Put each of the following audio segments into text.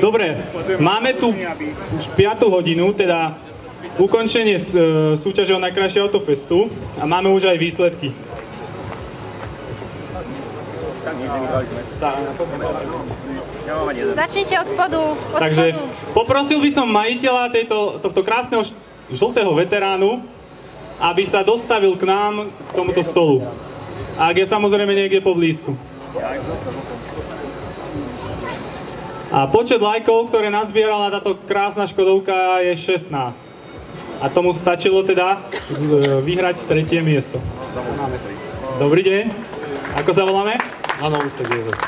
Dobre, máme tu už 5. hodinu, teda ukončenie súťaže o najkrajšie autofestu a máme už aj výsledky. Začnite od spodu. Takže poprosil by som majiteľa tohto krásneho žltého veteránu, aby sa dostavil k nám, k tomuto stolu. Ak je samozrejme niekde poblízku. A počet lajkov, ktoré nazbierala táto krásna Škodovka, je 16. A tomu stačilo teda vyhrať 3. miesto. Dobrý deň. Ako sa voláme? Áno, Úsek Jozef.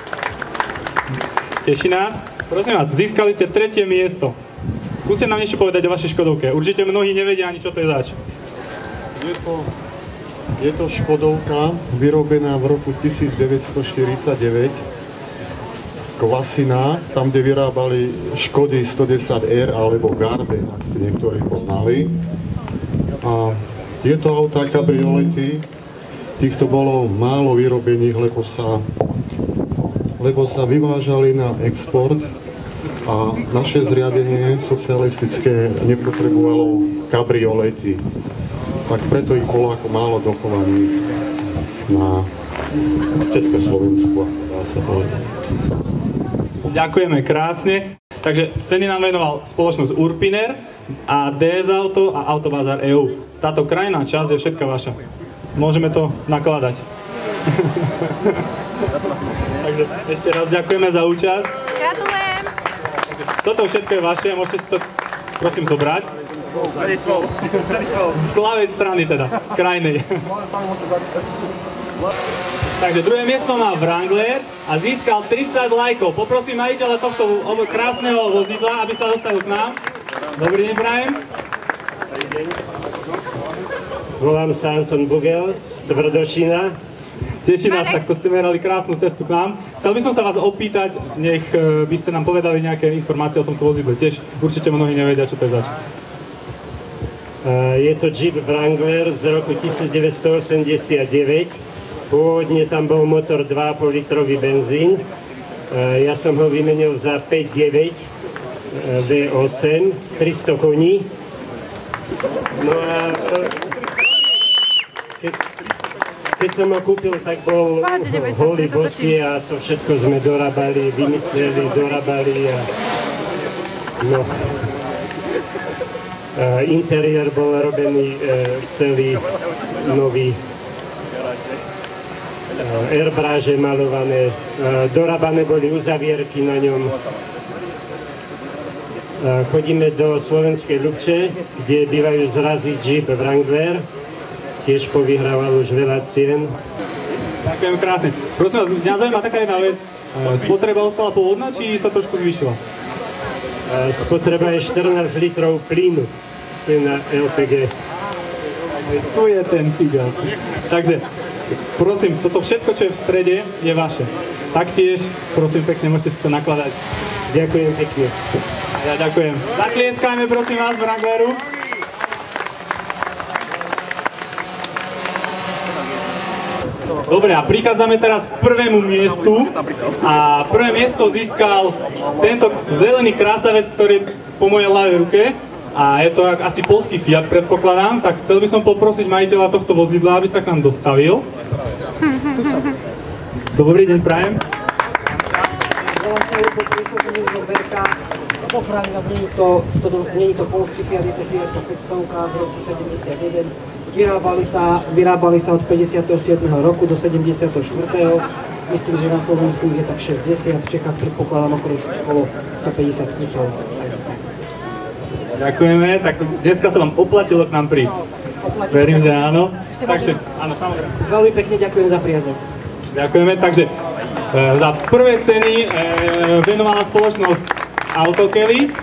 Teší nás. Prosím vás, získali ste 3. miesto. Skúste nám niečo povedať o vašej Škodovke. Určite mnohí nevedia ani, čo to je zač. Je to Škodovka vyrobená v roku 1949. Kvasina, tam, kde vyrábali Škody 110R alebo Garde, ak ste niektorí poznali. A tieto autá kabriolety, týchto bolo málo vyrobených, lebo sa vyvážali na export a naše zriadenie socialistické nepotrebovalo kabriolety. Tak preto ich bolo ako málo dochovaných na Československu, dá sa povedať. Ďakujeme krásne. Takže ceny nám venoval spoločnosť Urpiner a DS Auto a Autobazar EU. Táto krajná časť je všetka vaša. Môžeme to nakladať. Takže ešte raz ďakujeme za účasť. Gratulujem. toto všetko je vaše, môžete si to prosím zobrať. Z ľavej strany teda, krajnej. Takže druhé miesto má Wrangler a získal 30 lajkov. Poprosím majiteľa tohto krásneho vozidla, aby sa dostavil k nám. Dobrý deň, prajem. Volám sa Anton Bugel z Tvrdošína. Teší nás, tak to ste merali krásnu cestu k nám. Chcel by som sa vás opýtať, nech by ste nám povedali nejaké informácie o tomto vozidle. Tiež určite mnohí nevedia, čo to je zač. Je to Jeep Wrangler z roku 1989. Pôvodne tam bol motor 2,5 litrový benzín. Ja som ho vymenil za 5.9 V8, 300 koní. No a keď som ho kúpil, tak bol holý bosky a to všetko sme dorábali, vymysleli, dorábali a no. Interiér bol robený celý nový, airbráže malované, dorábané boli uzavierky na ňom. Chodíme do Slovenskej Ľupče, kde bývajú zrazy Jeep Wrangler, tiež povyhrával už veľa cien. Ďakujem krásne. Prosím vás, mňa zaujíma taká jedna vec. Spotreba ostala pôvodná, či sa trošku zvýšila? Spotreba je 14 litrov plynu, to je na LPG. Tu je ten figel. Takže, prosím, toto všetko, čo je v strede, je vaše. Taktiež, prosím pekne, môžete si to nakladať. Ďakujem pekne. Ja ďakujem. Zatlieskajme, prosím vás, Wrangleru. Dobre, a prichádzame teraz k prvému miestu. A prvé miesto získal tento zelený krásavec, ktorý je po mojej ľavej ruke. A je to asi poľský Fiat, predpokladám. Tak chcel by som poprosiť majiteľa tohto vozidla, aby sa k nám dostavil. Dobrý deň, prajem. Volám sa Jurko, ktorý som tu Berka. Pochráň nás, nie je to poľský Fiat, je to Fiat 500 z roku 71. Vyrábali sa od 57. roku do 74. Myslím, že na Slovensku je tak 60, v Čechách predpokladám okolo 150 kusov. Ďakujeme, tak dneska sa vám oplatilo k nám prísť. Verím, že áno. Takže, áno, samozrejme. Veľmi pekne ďakujem za priazeň. Ďakujeme, takže za prvé ceny venovala spoločnosť Autokelly,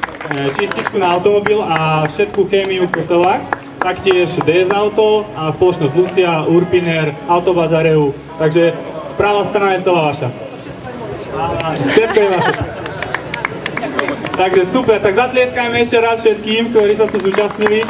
čističku na automobil a všetku chémiu Kotelax. Taktiež DS Auto a spoločnosť Lucia, Urpiner, Autobazareu. Takže pravá strana je celá vaša. Všetko je vaše. Takže super, tak zatlieskajme ešte raz všetkým, ktorí sa tu zúčastnili.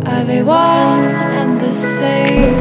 Everyone and the same.